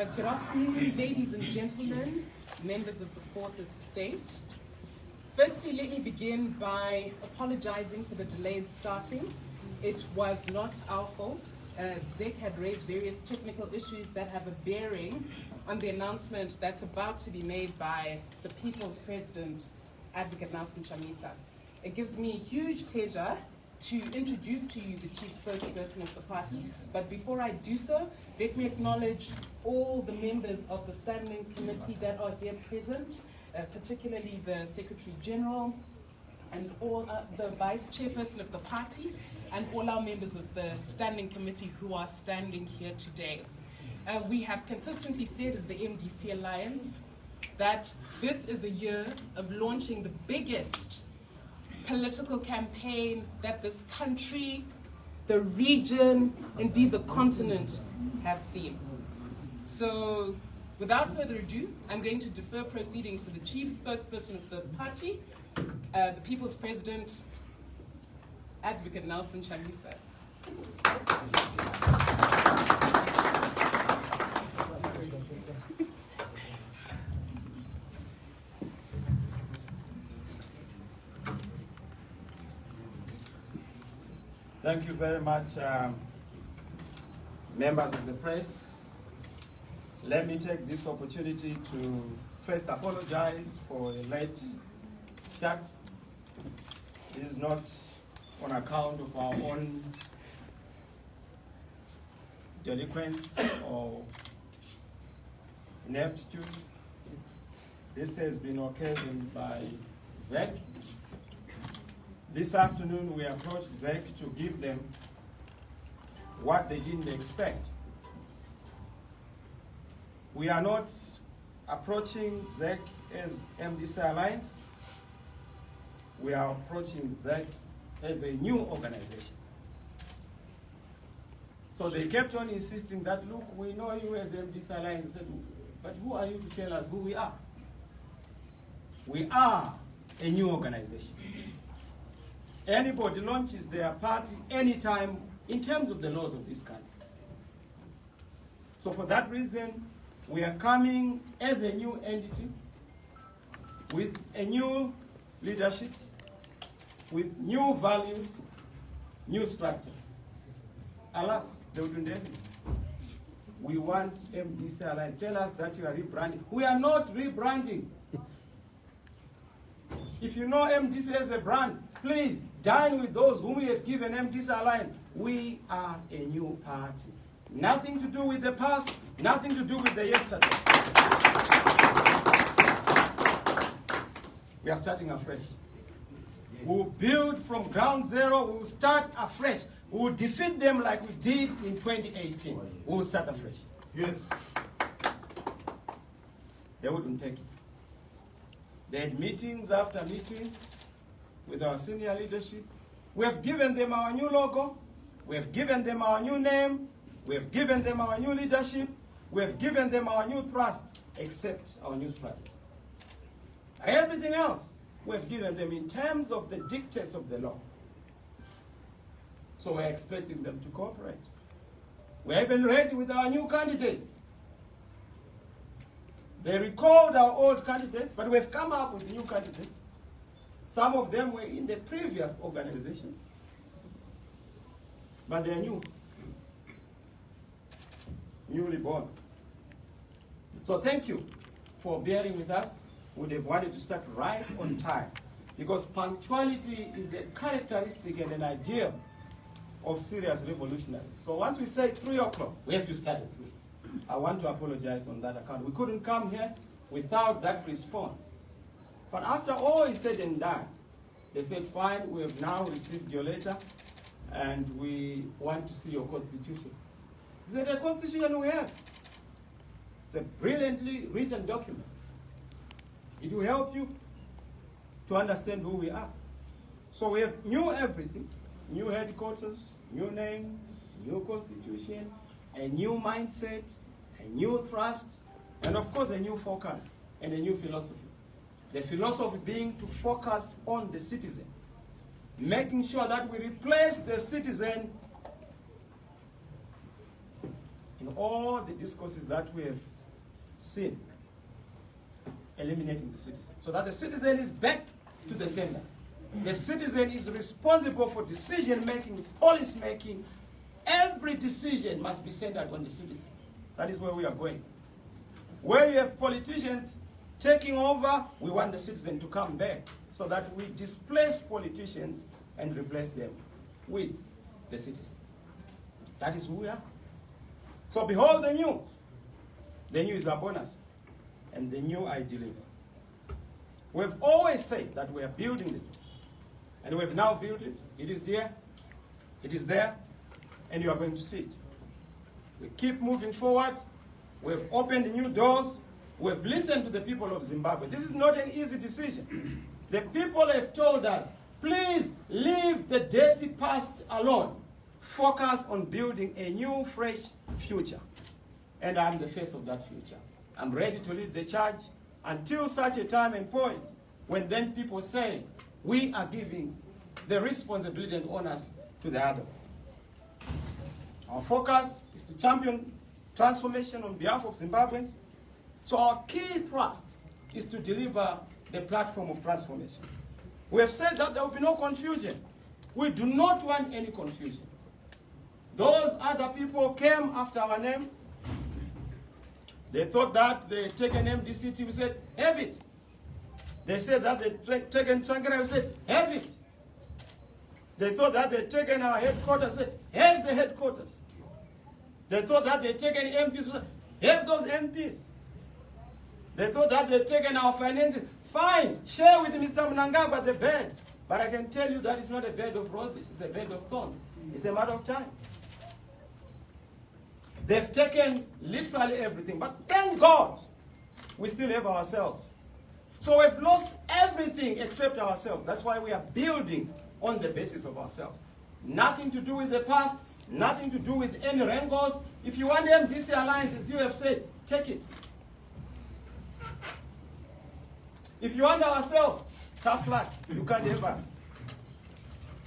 Good afternoon, ladies and gentlemen, members of the Fourth Estate. Firstly, let me begin by apologizing for the delayed starting. It was not our fault. ZEC had raised various technical issues that have a bearing on the announcement that's about to be made by the People's President, Advocate Nelson Chamisa. It gives me huge pleasure to introduce to you the chief spokesperson of the party. But before I do so, let me acknowledge all the members of the standing committee that are here present, particularly the Secretary General and all the Vice Chairperson of the party, and all our members of the standing committee who are standing here today. We have consistently said as the MDC Alliance that this is a year of launching the biggest political campaign that this country, the region, indeed the continent have seen. So without further ado, I'm going to defer proceedings to the chief spokesperson of the party, the People's President, Advocate Nelson Chamisa. Thank you very much, members of the press. Let me take this opportunity to first apologize for a late start. This is not on account of our own delinquence or ineptitude. This has been occasioned by ZEC. This afternoon, we approached ZEC to give them what they didn't expect. We are not approaching ZEC as MDC Alliance. We are approaching ZEC as a new organization. So they kept on insisting that, look, we know you as MDC Alliance. I said, but who are you to tell us who we are? We are a new organization. Anybody launches their party anytime in terms of the laws of this country. So for that reason, we are coming as a new entity with a new leadership, with new values, new structures. Alas, they wouldn't do anything. We want MDC Alliance. Tell us that you are rebranding. We are not rebranding. If you know MDC as a brand, please dine with those whom we have given MDC Alliance. We are a new party. Nothing to do with the past, nothing to do with the yesterday. We are starting afresh. We'll build from ground zero, we'll start afresh. We'll defeat them like we did in 2018. We'll start afresh. Yes. They wouldn't take it. They had meetings after meetings with our senior leadership. We have given them our new logo. We have given them our new name. We have given them our new leadership. We have given them our new thrust, except our new strategy. Everything else we have given them in terms of the dictates of the law. So we're expecting them to cooperate. We're even ready with our new candidates. They recalled our old candidates, but we've come up with new candidates. Some of them were in the previous organization, but they're new, newly born. So thank you for bearing with us. We'd have wanted to start right on time, because punctuality is a characteristic and an ideal of serious revolutionaries. So once we say 3 o'clock, we have to start at 3. I want to apologize on that account. We couldn't come here without that response. But after all is said and done, they said, fine, we have now received your letter, and we want to see your constitution. He said, the constitution we have. It's a brilliantly written document. It will help you to understand who we are. So we have new everything, new headquarters, new name, new constitution, a new mindset, a new thrust, and of course a new focus and a new philosophy. The philosophy being to focus on the citizen, making sure that we replace the citizen in all the discourses that we have seen, eliminating the citizen. So that the citizen is back to the center. The citizen is responsible for decision making, policy making. Every decision must be centered on the citizen. That is where we are going. Where you have politicians taking over, we want the citizen to come back so that we displace politicians and replace them with the citizen. That is who we are. So behold the new. The new is our bonus. And the new I deliver. We've always said that we are building it. And we've now built it. It is here. It is there. And you are going to see it. We keep moving forward. We've opened new doors. We've listened to the people of Zimbabwe. This is not an easy decision. The people have told us, please leave the dirty past alone. Focus on building a new, fresh future. And I'm the face of that future. I'm ready to lead the charge until such a time and point when then people say, we are giving the responsibility and honors to the other. Our focus is to champion transformation on behalf of Zimbabweans. So our key thrust is to deliver the platform of transformation. We have said that there will be no confusion. We do not want any confusion. Those other people came after our name. They thought that they taken MDCT, we said, have it. They said that they taken Chankara, we said, have it. They thought that they taken our headquarters, we said, have the headquarters. They thought that they taken MPs, we said, have those MPs. They thought that they taken our finances. Fine, share with Mr. Mnangagwa the bed. But I can tell you that it's not a bed of roses, it's a bed of thorns. It's a matter of time. They've taken literally everything, but thank God we still have ourselves. So we've lost everything except ourselves. That's why we are building on the basis of ourselves. Nothing to do with the past, nothing to do with any wrangles. If you want MDC alliances, you have said, take it. If you want ourselves, tough luck, you can't have us.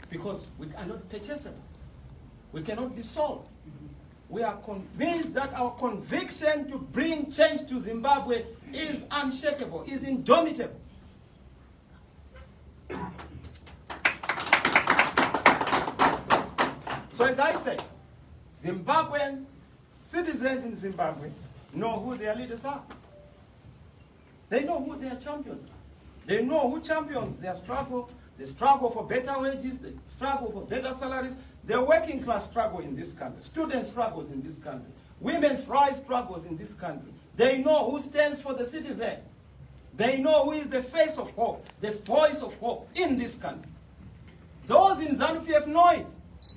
Because we are not purchasable. We cannot be sold. We are convinced that our conviction to bring change to Zimbabwe is unshakable, is indomitable. So as I say, Zimbabweans, citizens in Zimbabwe, know who their leaders are. They know who their champions are. They know who champions their struggle. They struggle for better wages, they struggle for better salaries. The working class struggle in this country. Student struggles in this country. Women's rights struggles in this country. They know who stands for the citizen. They know who is the face of hope, the voice of hope in this country. Those in ZANU-PF know it.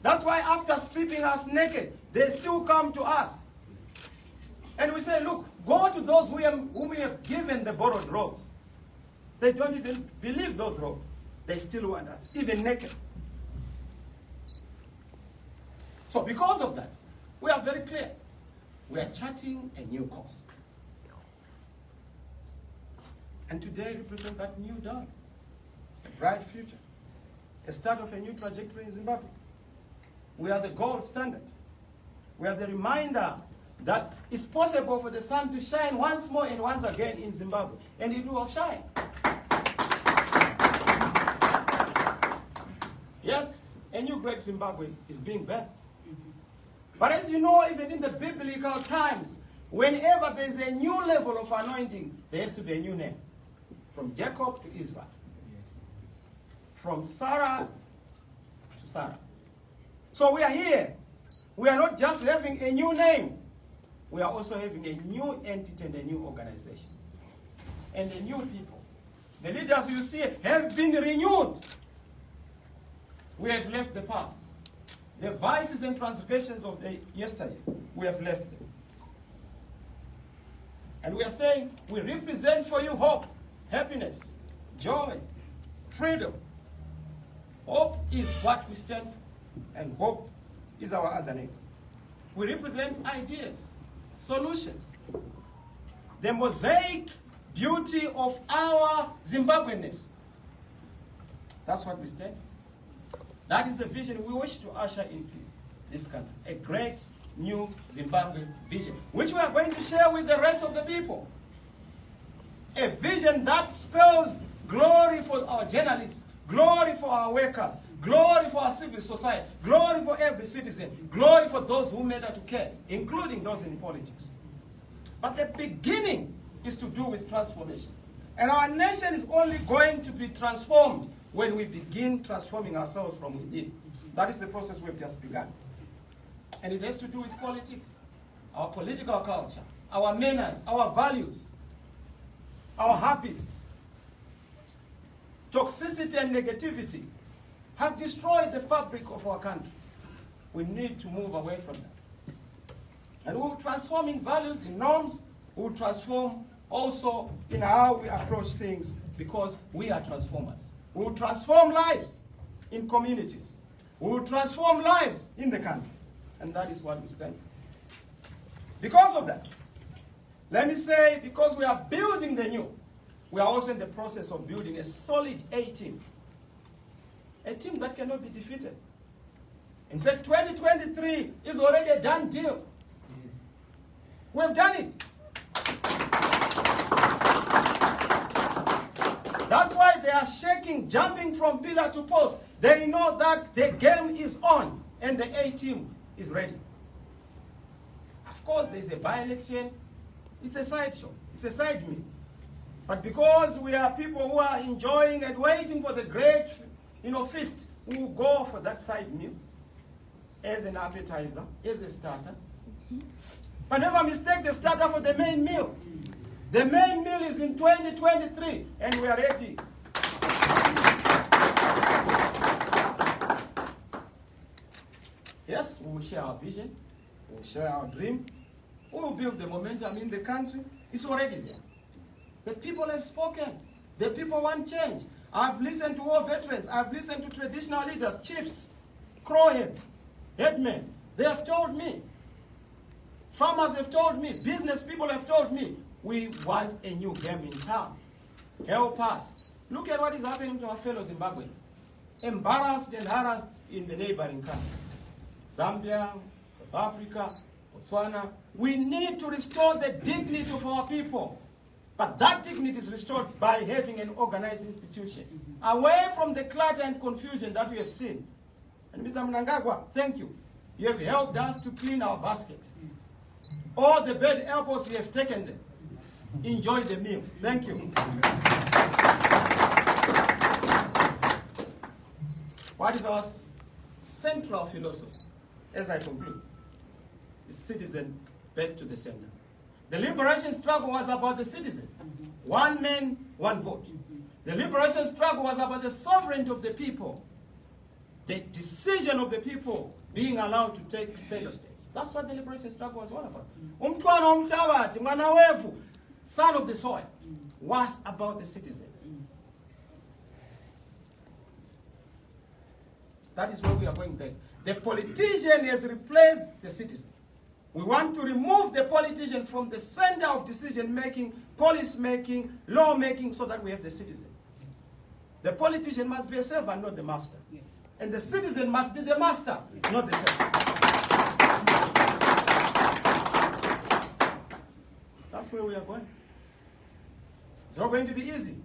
That's why after stripping us naked, they still come to us. And we say, look, go to those whom we have given the borrowed robes. They don't even believe those robes. They still want us, even naked. So because of that, we are very clear. We are charting a new course. And today represents that new dawn, a bright future, a start of a new trajectory in Zimbabwe. We are the gold standard. We are the reminder that it's possible for the sun to shine once more and once again in Zimbabwe, and it will shine. Yes, a new great Zimbabwe is being birthed. But as you know, even in the biblical times, whenever there is a new level of anointing, there has to be a new name. From Jacob to Israel. From Sarah to Sarah. So we are here. We are not just having a new name. We are also having a new entity and a new organization. And a new people. The leaders you see have been renewed. We have left the past. The vices and transgressions of the yesterday, we have left them. And we are saying, we represent for you hope, happiness, joy, freedom. Hope is what we stand for, and hope is our other name. We represent ideas, solutions, the mosaic beauty of our Zimbabweanness. That's what we stand for. That is the vision we wish to usher into this country. A great new Zimbabwe vision, which we are going to share with the rest of the people. A vision that spells glory for our journalists, glory for our workers, glory for our civil society, glory for every citizen, glory for those who matter to care, including those in politics. But the beginning is to do with transformation. And our nation is only going to be transformed when we begin transforming ourselves from within. That is the process we've just begun. And it has to do with politics, our political culture, our manners, our values, our habits. Toxicity and negativity have destroyed the fabric of our country. We need to move away from that. And we'll transform in values, in norms. We'll transform also in how we approach things, because we are transformers. We'll transform lives in communities. We'll transform lives in the country. And that is what we stand for. Because of that, let me say, because we are building the new, we are also in the process of building a solid A-team. A team that cannot be defeated. In fact, 2023 is already a done deal. We've done it. That's why they are shaking, jumping from pillar to post. They know that the game is on and the A-team is ready. Of course, there's a by-election. It's a sideshow. It's a side meal. But because we are people who are enjoying and waiting for the great, feast, we will go for that side meal as an appetizer, as a starter. But never mistake the starter for the main meal. The main meal is in 2023, and we are ready. Yes, we will share our vision. We will share our dream. We will build the momentum in the country. It's already there. The people have spoken. The people want change. I've listened to war veterans. I've listened to traditional leaders, chiefs, crowheads, headmen. They have told me. Farmers have told me. Business people have told me. We want a new game in town. Help us. Look at what is happening to our fellow Zimbabweans. Embarrassed and harassed in the neighboring countries. Zambia, South Africa, Botswana. We need to restore the dignity of our people. But that dignity is restored by having an organized institution. Away from the clutter and confusion that we have seen. And Mr. Mnangagwa, thank you. You have helped us to clean our basket. All the bad apples, you have taken them. Enjoy the meal. Thank you. What is our central philosophy? As I conclude, is citizen back to the center. The liberation struggle was about the citizen. One man, one vote. The liberation struggle was about the sovereignty of the people. The decision of the people being allowed to take center stage. That's what the liberation struggle was all about. Umntwana womhlabathi, mwana wefu, son of the soil, was about the citizen. That is where we are going back. The politician has replaced the citizen. We want to remove the politician from the center of decision-making, policy-making, law-making, so that we have the citizen. The politician must be a servant, not the master. And the citizen must be the master, not the servant. That's where we are going. It's not going to be easy.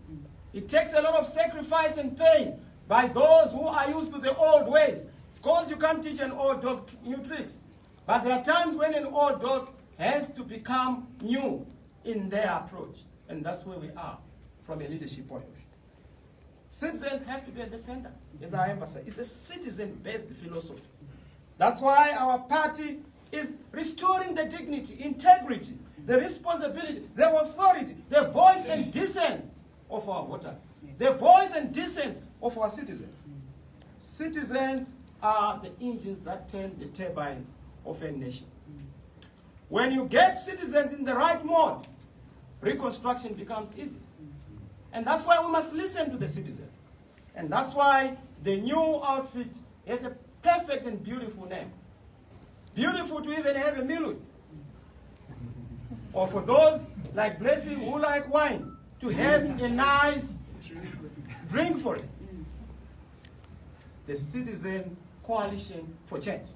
It takes a lot of sacrifice and pain by those who are used to the old ways. Of course, you can't teach an old dog new tricks. But there are times when an old dog has to become new in their approach. And that's where we are from a leadership point of view. Citizens have to be at the center, as I emphasize. It's a citizen-based philosophy. That's why our party is restoring the dignity, integrity, the responsibility, the authority, the voice and dissent of our voters, the voice and dissent of our citizens. Citizens are the engines that turn the turbines of a nation. When you get citizens in the right mode, reconstruction becomes easy. And that's why we must listen to the citizen. And that's why the new outfit has a perfect and beautiful name. Beautiful to even have a meal with. Or for those like Blessing who like wine, to have a nice drink for it. The Citizen Coalition for Change.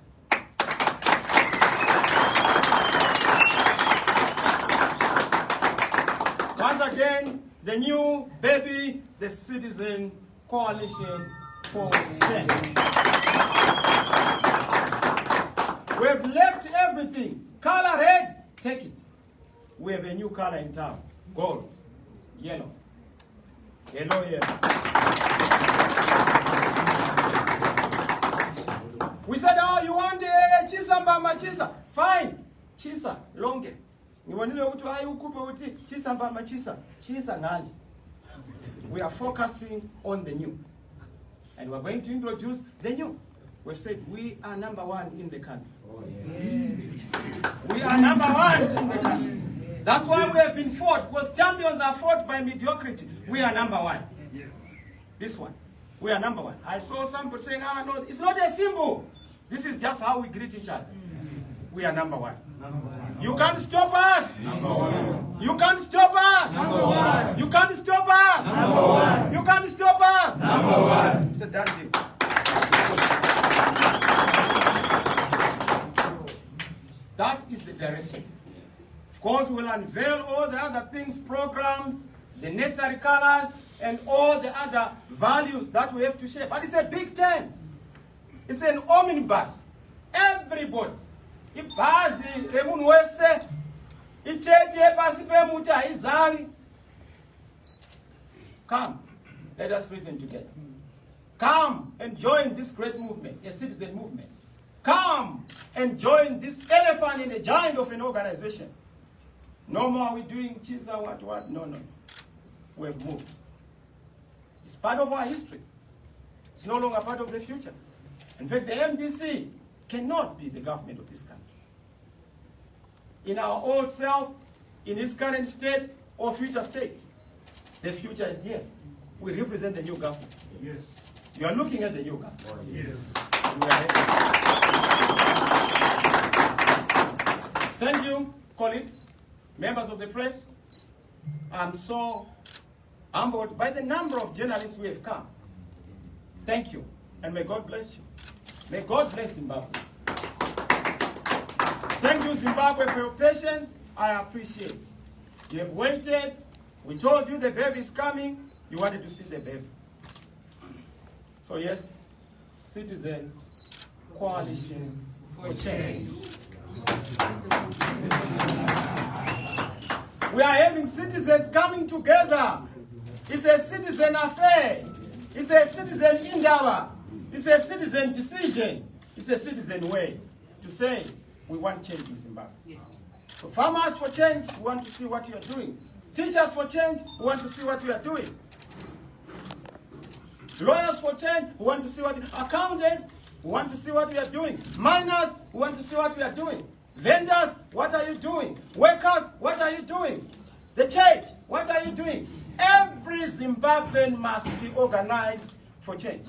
Once again, the new baby, the Citizen Coalition for Change. We've left everything. Color red, take it. We have a new color in town. Gold, yellow. Yellow, yellow. We said, oh, you want Chisa Mbama Chisa? Fine. Chisa, longe. We are focusing on the new. And we're going to introduce the new. We've said we are number one in the country. Oh, yes. We are number one in the country. That's why we have been fought, because champions are fought by mediocrity. We are number one. Yes. This one. We are number one. I saw somebody saying, no, it's not a symbol. This is just how we greet each other. We are number one. Number one. You can't stop us. Number one. You can't stop us. Number one. You can't stop us. Number one. You can't stop us. Number one. It's a done deal. That is the direction. Of course, we'll unveil all the other things, programs, the necessary colors, and all the other values that we have to share. But it's a big tent. It's an omnibus. Everybody. Ibhazi emunhu wese, ichechi epasi pemuti haizari. Come, let us reason together. Come and join this great movement, a citizen movement. Come and join this elephant and a giant of an organization. No more are we doing Chisa, what? No. We have moved. It's part of our history. It's no longer part of the future. In fact, the MDC cannot be the government of this country. In our old self, in its current state or future state, the future is here. We represent the new government. Yes. You are looking at the new government. Oh, yes. Thank you, colleagues, members of the press. I'm so humbled by the number of journalists we have come. Thank you, and may God bless you. May God bless Zimbabwe. Thank you, Zimbabwe, for your patience. I appreciate it. You have waited. We told you the baby is coming. You wanted to see the baby. So yes, citizens, coalitions for change. We are having citizens coming together. It's a citizen affair. It's a citizen endeavor. It's a citizen decision. It's a citizen way to say we want change in Zimbabwe. Yes. So farmers for change, we want to see what you are doing. Teachers for change, we want to see what you are doing. Lawyers for change, we want to see what you are doing. Accountants, we want to see what you are doing. Miners, we want to see what you are doing. Vendors, what are you doing? Workers, what are you doing? The church, what are you doing? Every Zimbabwean must be organized for change.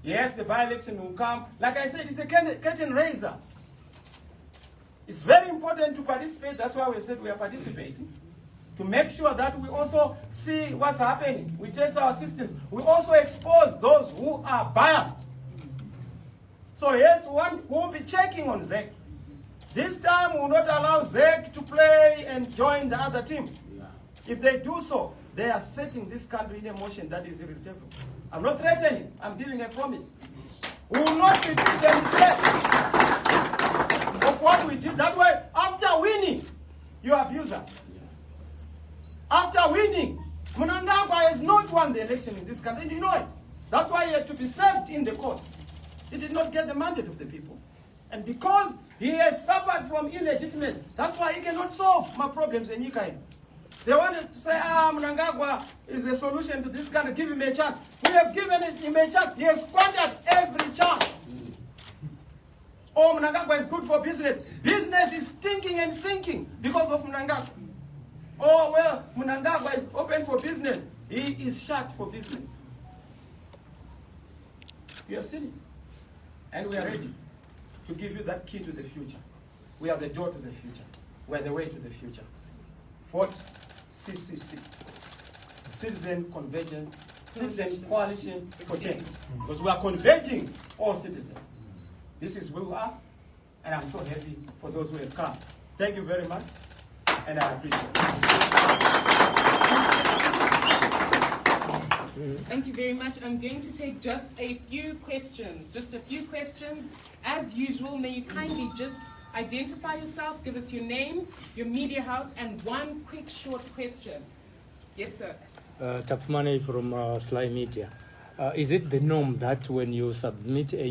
Yes, the by-election will come. Like I said, it's a curtain raiser. It's very important to participate. That's why we said we are participating. To make sure that we also see what's happening. We test our systems. We also expose those who are biased. So yes, we'll be checking on ZEC. This time we will not allow ZEC to play and join the other team. If they do so, they are setting this country in a motion that is irretrievable. I'm not threatening, I'm giving a promise. We will not repeat the mistake of what we did. That way, after winning, you abuse us. After winning, Mnangagwa has not won the election in this country, and you know it. That's why he had to be served in the courts. He did not get the mandate of the people. And because he has suffered from illegitimacy, that's why he cannot solve my problems in Yikain. They wanted to say, Mnangagwa is a solution to this country, give him a chance. We have given him a chance. He has squandered every chance. Oh, Mnangagwa is good for business. Business is stinking and sinking because of Mnangagwa. Oh, well, Mnangagwa is open for business. He is shut for business. You have seen it. And we are ready to give you that key to the future. We are the door to the future. We are the way to the future. What? CCC. Citizen Convergence Citizen Coalition for Change. Because we are converging all citizens. This is where we are, and I'm so happy for those who have come. Thank you very much, and I appreciate it. Thank you very much. I'm going to take just a few questions. As usual, may you kindly just identify yourself, give us your name, your media house, and one quick short question. Yes, sir. Tapfumane from Sly Media. Is it the norm that when you submit a